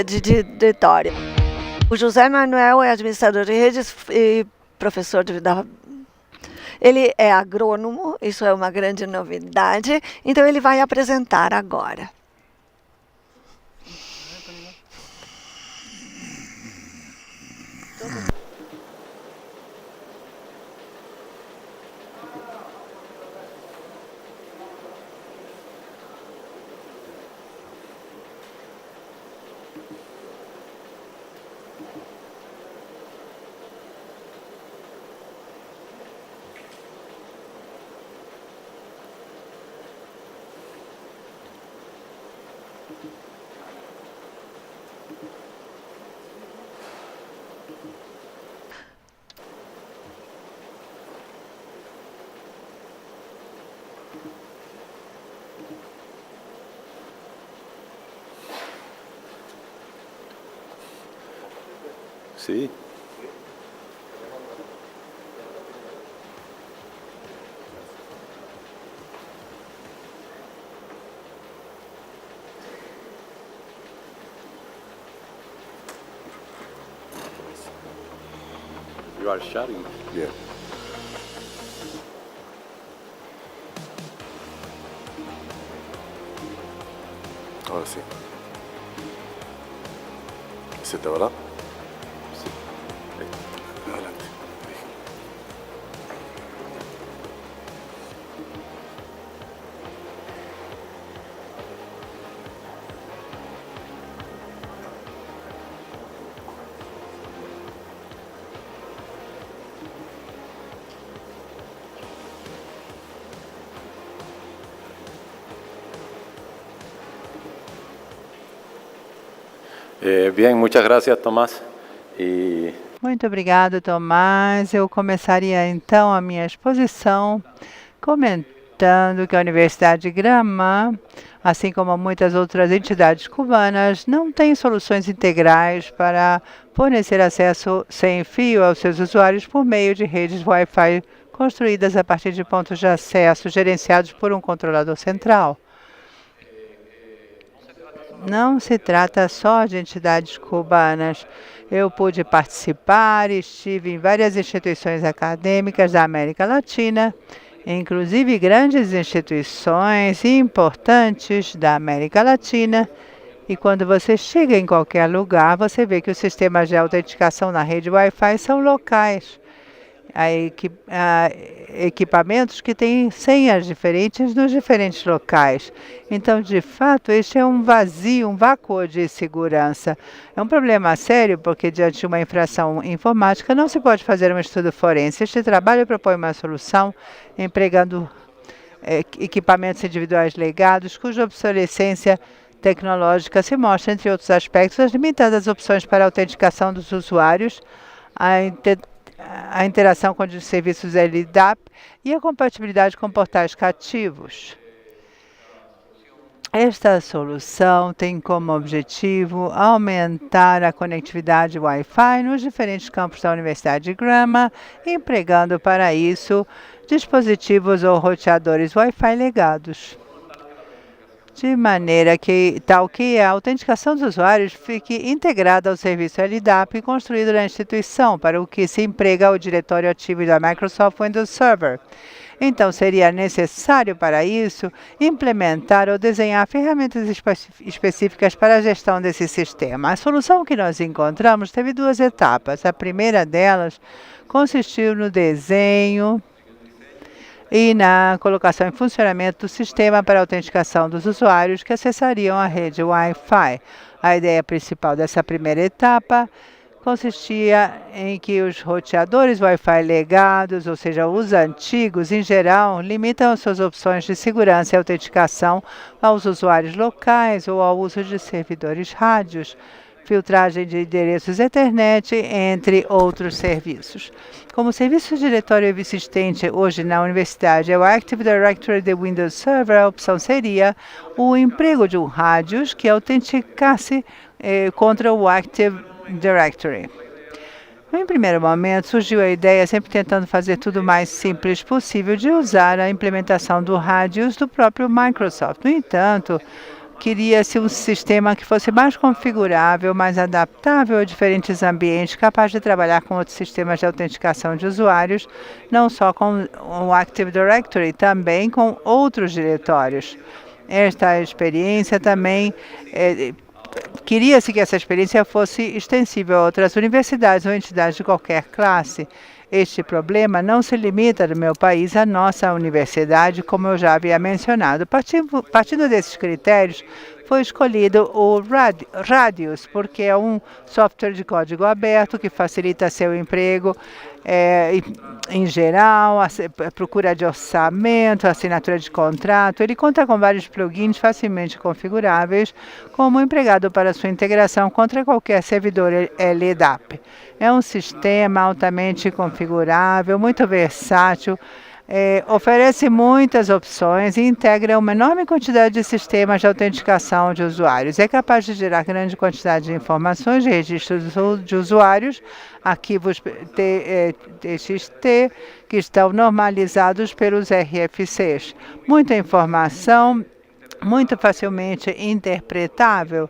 de diretório. O José Manuel é administrador de redes e professor ele é agrônomo, isso é uma grande novidade, então ele vai apresentar agora. Sí. You are shouting. Yeah. Ahora sí. ¿Se te va? Adelante. Bien, muchas gracias, Tomás. Muito obrigado, Tomás. Eu começaria então a minha exposição comentando que a Universidade de Gramma, assim como muitas outras entidades cubanas, não tem soluções integrais para fornecer acesso sem fio aos seus usuários por meio de redes Wi-Fi construídas a partir de pontos de acesso gerenciados por um controlador central. Não se trata só de entidades cubanas. Eu pude participar, estive em várias instituições acadêmicas da América Latina, inclusive grandes instituições importantes da América Latina. E quando você chega em qualquer lugar, você vê que os sistemas de autenticação na rede Wi-Fi são locais. Há equipamentos que têm senhas diferentes nos diferentes locais. Então, de fato, este é um vazio, um vácuo de segurança. É um problema sério, porque diante de uma infração informática não se pode fazer um estudo forense. Este trabalho propõe uma solução empregando equipamentos individuais legados, cuja obsolescência tecnológica se mostra, entre outros aspectos, limitando as opções para a autenticação dos usuários, a interação com os serviços LDAP e a compatibilidade com portais cativos. Esta solução tem como objetivo aumentar a conectividade Wi-Fi nos diferentes campos da Universidade de Gramma, empregando para isso dispositivos ou roteadores Wi-Fi legados, de maneira que a autenticação dos usuários fique integrada ao serviço LDAP construído na instituição, para o que se emprega o diretório ativo da Microsoft Windows Server. Então, seria necessário para isso implementar ou desenhar ferramentas específicas para a gestão desse sistema. A solução que nós encontramos teve duas etapas. A primeira delas consistiu no desenho e na colocação em funcionamento do sistema para a autenticação dos usuários que acessariam a rede Wi-Fi. A ideia principal dessa primeira etapa consistia em que os roteadores Wi-Fi legados, ou seja, os antigos, em geral, limitam as suas opções de segurança e autenticação aos usuários locais ou ao uso de servidores rádios, filtragem de endereços Ethernet, entre outros serviços. Como o serviço de diretório existente hoje na universidade é o Active Directory de Windows Server, a opção seria o emprego de um rádios que autenticasse contra o Active Directory. Em primeiro momento, surgiu a ideia, sempre tentando fazer tudo o mais simples possível, de usar a implementação do rádios do próprio Microsoft. No entanto, queria-se um sistema que fosse mais configurável, mais adaptável a diferentes ambientes, capaz de trabalhar com outros sistemas de autenticação de usuários, não só com o Active Directory, também com outros diretórios. Esta experiência também queria-se que essa experiência fosse extensível a outras universidades ou entidades de qualquer classe. Este problema não se limita no meu país à nossa universidade, como eu já havia mencionado. Partindo desses critérios, foi escolhido o Radius, porque é um software de código aberto que facilita seu emprego em geral, a procura de orçamento, assinatura de contrato. Ele conta com vários plugins facilmente configuráveis, como empregado para sua integração contra qualquer servidor LDAP. É um sistema altamente configurável, muito versátil, oferece muitas opções e integra uma enorme quantidade de sistemas de autenticação de usuários. É capaz de gerar grande quantidade de informações de registros de usuários, arquivos TXT, que estão normalizados pelos RFCs. Muita informação, muito facilmente interpretável.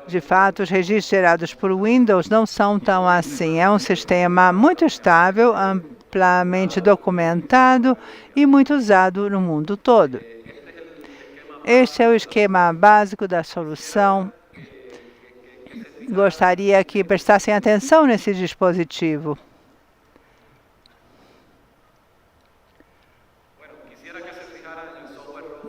De fato, os registros gerados por Windows não são tão assim. É um sistema muito estável, amplamente documentado e muito usado no mundo todo. Este é o esquema básico da solução. Gostaria que prestassem atenção nesse dispositivo.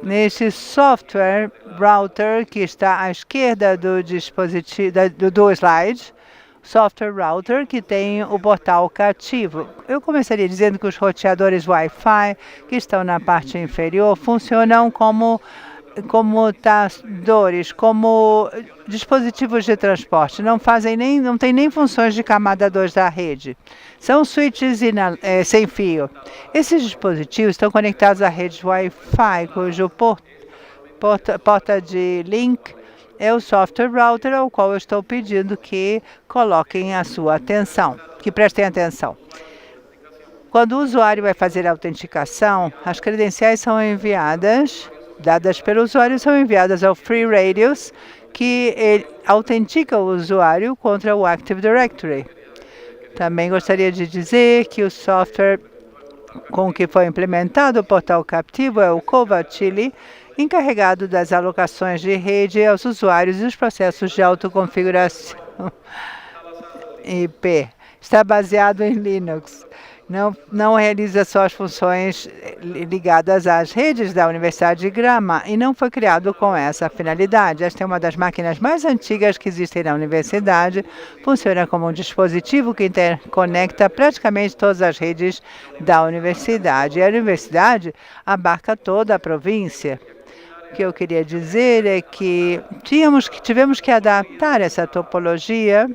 Neste software router que está à esquerda do dispositivo do slide, software router que tem o portal cativo. Eu começaria dizendo que os roteadores Wi-Fi que estão na parte inferior funcionam como comutadores, como dispositivos de transporte. Não têm nem funções de camada 2 da rede. São switches sem fio. Esses dispositivos estão conectados à rede Wi-Fi, cujo porta de link é o software router ao qual eu estou pedindo que coloquem a sua atenção, que prestem atenção. Quando o usuário vai fazer a autenticação, as credenciais são enviadas, dadas pelo usuário, são enviadas ao Free Radius, que autentica o usuário contra o Active Directory. Também gostaria de dizer que o software com que foi implementado o portal cativo é o Covatili, encarregado das alocações de rede aos usuários e os processos de autoconfiguração IP. Está baseado em Linux. Não realiza só as funções ligadas às redes da Universidade de Grama e não foi criado com essa finalidade. Esta é uma das máquinas mais antigas que existem na universidade. Funciona como um dispositivo que interconecta praticamente todas as redes da universidade. E a universidade abarca toda a província. O que eu queria dizer é que tivemos que adaptar essa topologia,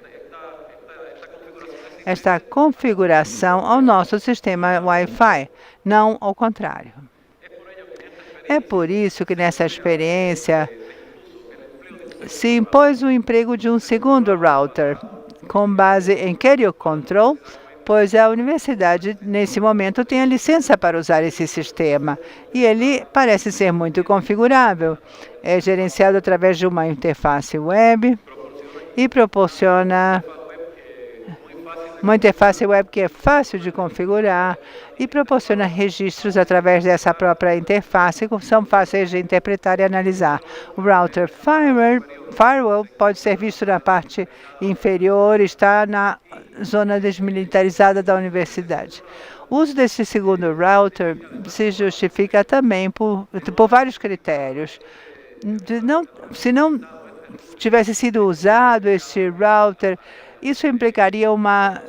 esta configuração ao nosso sistema Wi-Fi, não ao contrário. É por isso que nessa experiência se impôs o emprego de um segundo router, com base em Carrier Control, pois a universidade, nesse momento, tem a licença para usar esse sistema. E ele parece ser muito configurável. É gerenciado através de uma interface web e proporciona uma interface web que é fácil de configurar e proporciona registros através dessa própria interface que são fáceis de interpretar e analisar. O router firewall pode ser visto na parte inferior, está na zona desmilitarizada da universidade. O uso desse segundo router se justifica também por vários critérios. Se não tivesse sido usado este router, isso implicaria uma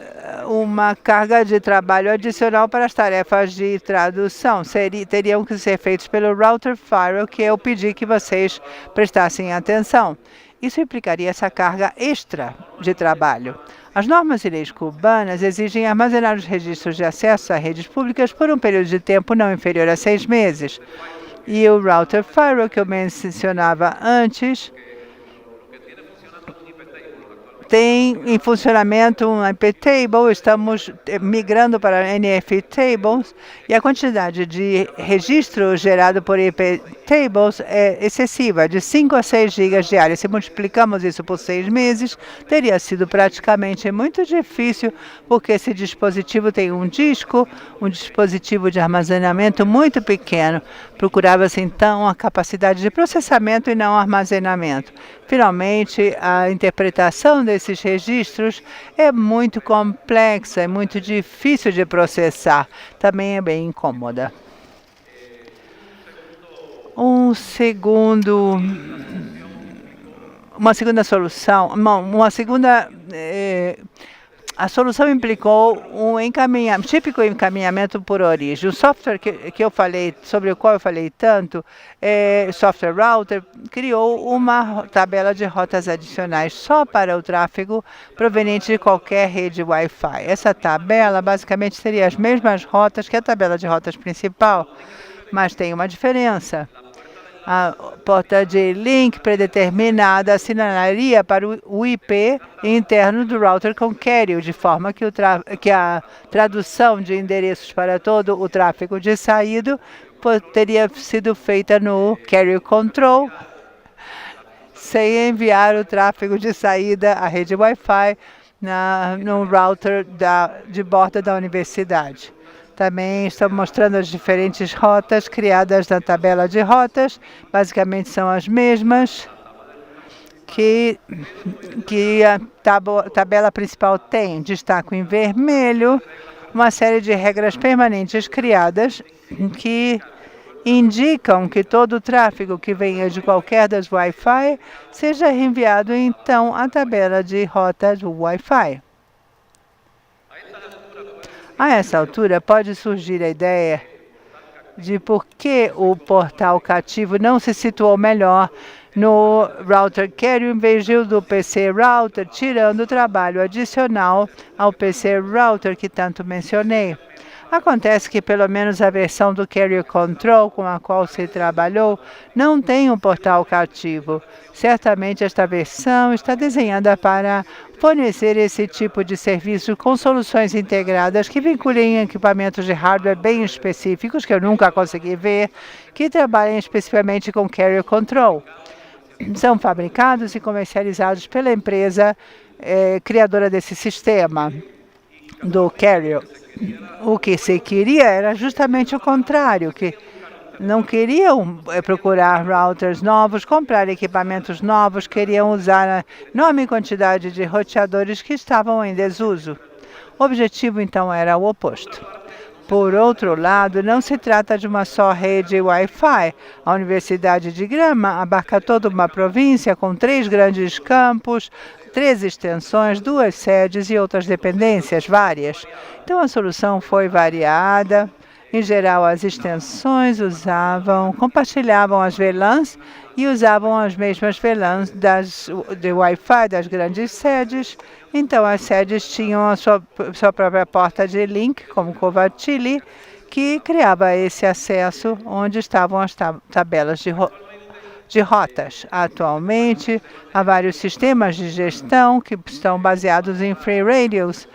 carga de trabalho adicional para as tarefas de tradução. Teriam que ser feitos pelo router firewall, que eu pedi que vocês prestassem atenção. Isso implicaria essa carga extra de trabalho. As normas e leis cubanas exigem armazenar os registros de acesso a redes públicas por um período de tempo não inferior a 6 meses. E o router firewall que eu mencionava antes tem em funcionamento um IP Table, estamos migrando para NF Tables, e a quantidade de registro gerado por IP Tables é excessiva, de 5 a 6 gigas diárias. Se multiplicamos isso por 6 meses, teria sido praticamente muito difícil, porque esse dispositivo tem um disco, um dispositivo de armazenamento muito pequeno. Procurava-se então a capacidade de processamento e não armazenamento. Finalmente, a interpretação desses registros é muito complexa, é muito difícil de processar, também é bem incômoda. Uma segunda solução, a solução implicou um típico encaminhamento por origem. O software sobre o qual eu falei tanto, software router, criou uma tabela de rotas adicionais só para o tráfego proveniente de qualquer rede Wi-Fi. Essa tabela basicamente seria as mesmas rotas que a tabela de rotas principal, mas tem uma diferença. A porta de link predeterminada assinalaria para o IP interno do router com carrier, de forma que a tradução de endereços para todo o tráfego de saída teria sido feita no carrier control, sem enviar o tráfego de saída à rede Wi-Fi no router de borda da universidade. Também estou mostrando as diferentes rotas criadas na tabela de rotas. Basicamente são as mesmas que a tabela principal tem. Destaco em vermelho uma série de regras permanentes criadas que indicam que todo o tráfego que venha de qualquer das Wi-Fi seja reenviado então à tabela de rotas do Wi-Fi. A essa altura, pode surgir a ideia de por que o portal cativo não se situou melhor no router carrier em vez do PC router, tirando o trabalho adicional ao PC router que tanto mencionei. Acontece que pelo menos a versão do Carrier Control com a qual se trabalhou não tem um portal cativo. Certamente esta versão está desenhada para fornecer esse tipo de serviço com soluções integradas que vinculem equipamentos de hardware bem específicos, que eu nunca consegui ver, que trabalhem especificamente com Carrier Control. São fabricados e comercializados pela empresa criadora desse sistema, do Carrier. O que se queria era justamente o contrário, que não queriam procurar routers novos, comprar equipamentos novos, queriam usar a enorme quantidade de roteadores que estavam em desuso. O objetivo, então, era o oposto. Por outro lado, não se trata de uma só rede Wi-Fi. A Universidade de Grama abarca toda uma província com 3 grandes campos, 3 extensões, 2 sedes e outras dependências várias. Então, a solução foi variada. Em geral, as extensões compartilhavam as VLANs e usavam as mesmas VLANs de Wi-Fi das grandes sedes. Então, as sedes tinham a sua própria porta de link, como Covatili, que criava esse acesso onde estavam as tabelas de rotas. Atualmente, há vários sistemas de gestão que estão baseados em Free Radios,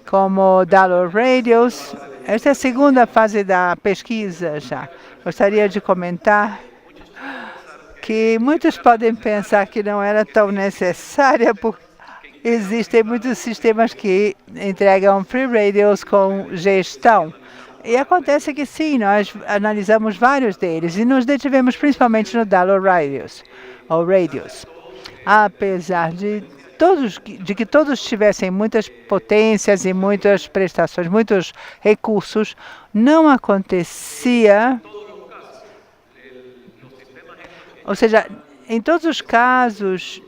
como Dollar Radios. Esta é a segunda fase da pesquisa já. Gostaria de comentar que muitos podem pensar que não era tão necessária, porque existem muitos sistemas que entregam Free Radios com gestão. E acontece que sim, nós analisamos vários deles e nos detivemos principalmente no Dollar Radios, ou Radios. Apesar de que todos tivessem muitas potências e muitas prestações, muitos recursos, não acontecia. Ou seja, em todos os casos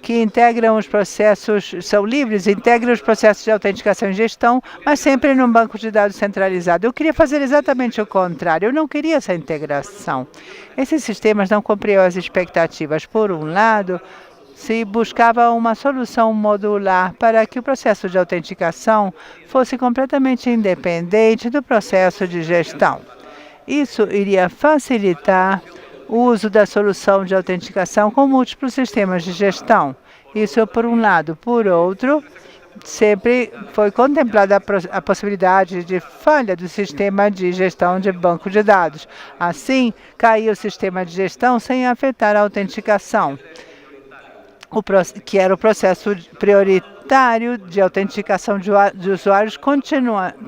que integram os processos, são livres, integram os processos de autenticação e gestão, mas sempre num banco de dados centralizado. Eu queria fazer exatamente o contrário, eu não queria essa integração. Esses sistemas não cumpriam as expectativas. Por um lado, se buscava uma solução modular para que o processo de autenticação fosse completamente independente do processo de gestão. Isso iria facilitar o uso da solução de autenticação com múltiplos sistemas de gestão. Isso por um lado. Por outro, sempre foi contemplada a possibilidade de falha do sistema de gestão de banco de dados. Assim, caiu o sistema de gestão sem afetar a autenticação, que era o processo prioritário de autenticação de usuários,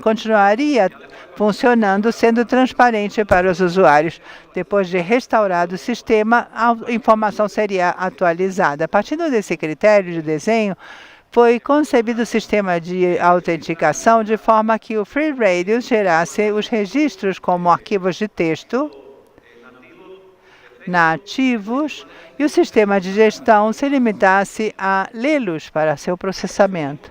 continuaria funcionando, sendo transparente para os usuários. Depois de restaurado o sistema, a informação seria atualizada. Partindo desse critério de desenho, foi concebido o sistema de autenticação de forma que o Free Radius gerasse os registros como arquivos de texto nativos e o sistema de gestão se limitasse a lê-los para seu processamento.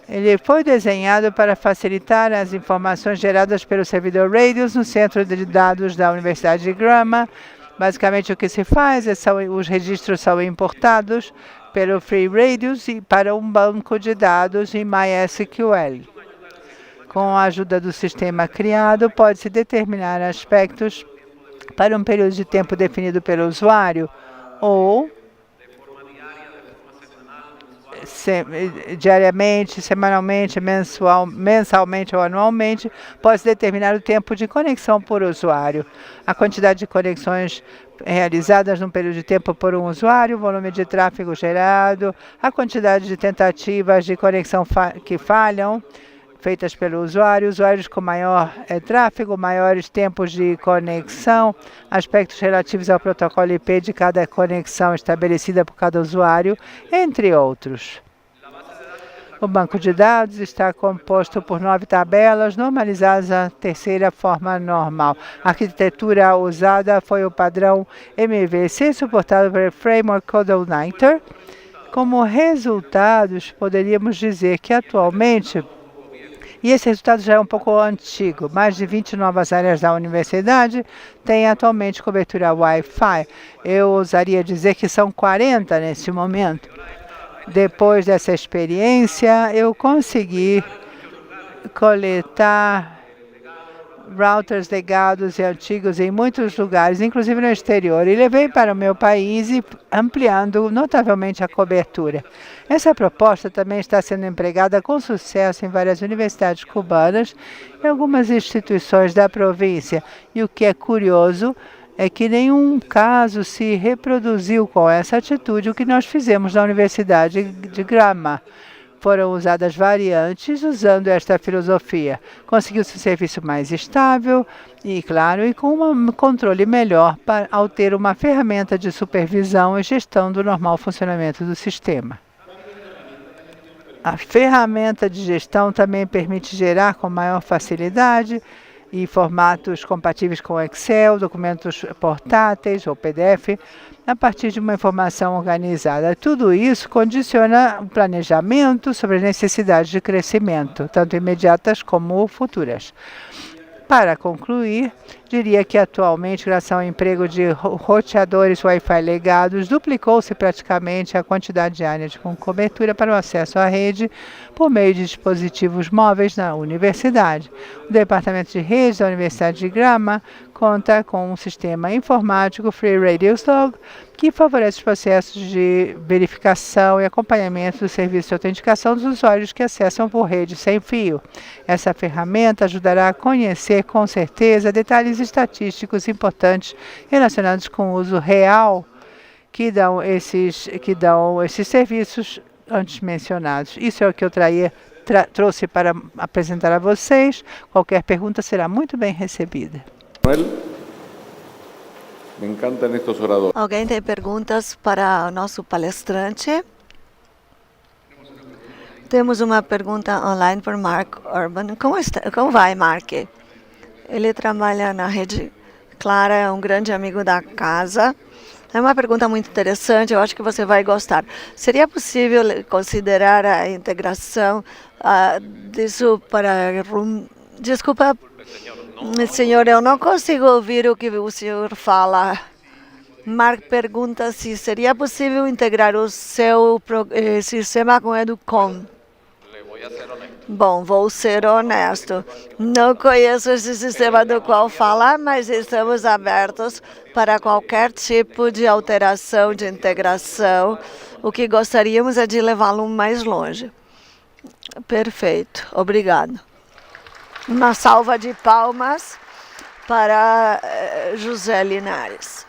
Ele foi desenhado para facilitar as informações geradas pelo servidor Radius no centro de dados da Universidade de Grama. Basicamente, o que se faz é os registros são importados pelo Free Radius e para um banco de dados em MySQL. Com a ajuda do sistema criado, pode-se determinar aspectos para um período de tempo definido pelo usuário ou diariamente, semanalmente, mensalmente ou anualmente, pode determinar o tempo de conexão por usuário, a quantidade de conexões realizadas num período de tempo por um usuário, o volume de tráfego gerado, a quantidade de tentativas de conexão que falham, feitas pelo usuário, usuários com maior tráfego, maiores tempos de conexão, aspectos relativos ao protocolo IP de cada conexão estabelecida por cada usuário, entre outros. O banco de dados está composto por 9 tabelas, normalizadas à terceira forma normal. A arquitetura usada foi o padrão MVC, suportado pelo Framework CodeIgniter. Como resultados, poderíamos dizer que atualmente, e esse resultado já é um pouco antigo, mais de 20 novas áreas da universidade têm atualmente cobertura Wi-Fi. Eu ousaria dizer que são 40 nesse momento. Depois dessa experiência, eu consegui coletar routers legados e antigos em muitos lugares, inclusive no exterior, e levei para o meu país, ampliando notavelmente a cobertura. Essa proposta também está sendo empregada com sucesso em várias universidades cubanas e algumas instituições da província. E o que é curioso é que nenhum caso se reproduziu com essa atitude o que nós fizemos na Universidade de Grama. Foram usadas variantes usando esta filosofia. Conseguiu-se um serviço mais estável e, claro, e com um controle melhor ao ter uma ferramenta de supervisão e gestão do normal funcionamento do sistema. A ferramenta de gestão também permite gerar com maior facilidade e formatos compatíveis com Excel, documentos portáteis ou PDF, a partir de uma informação organizada. Tudo isso condiciona o planejamento sobre as necessidades de crescimento, tanto imediatas como futuras. Para concluir, diria que atualmente, graças ao emprego de roteadores Wi-Fi legados, duplicou-se praticamente a quantidade diária de cobertura para o acesso à rede por meio de dispositivos móveis na universidade. O Departamento de Redes da Universidade de Grama conta com um sistema informático Free Radius Log que favorece os processos de verificação e acompanhamento do serviço de autenticação dos usuários que acessam por rede sem fio. Essa ferramenta ajudará a conhecer com certeza detalhes estatísticos importantes relacionados com o uso real que dão esses serviços antes mencionados. Isso é o que eu trouxe para apresentar a vocês. Qualquer pergunta será muito bem recebida. Me encantam estes oradores. Alguém tem perguntas para o nosso palestrante? Temos uma pergunta online por Mark Urban. Como vai, Mark? Ele trabalha na Rede Clara, é um grande amigo da casa. É uma pergunta muito interessante, eu acho que você vai gostar. Seria possível considerar a integração disso para... Desculpa, senhor, eu não consigo ouvir o que o senhor fala. Mark pergunta se seria possível integrar o seu sistema com Educom. Bom, vou ser honesto. Não conheço esse sistema do qual falar, mas estamos abertos para qualquer tipo de alteração, de integração. O que gostaríamos é de levá-lo mais longe. Perfeito, obrigado. Uma salva de palmas para José Linares.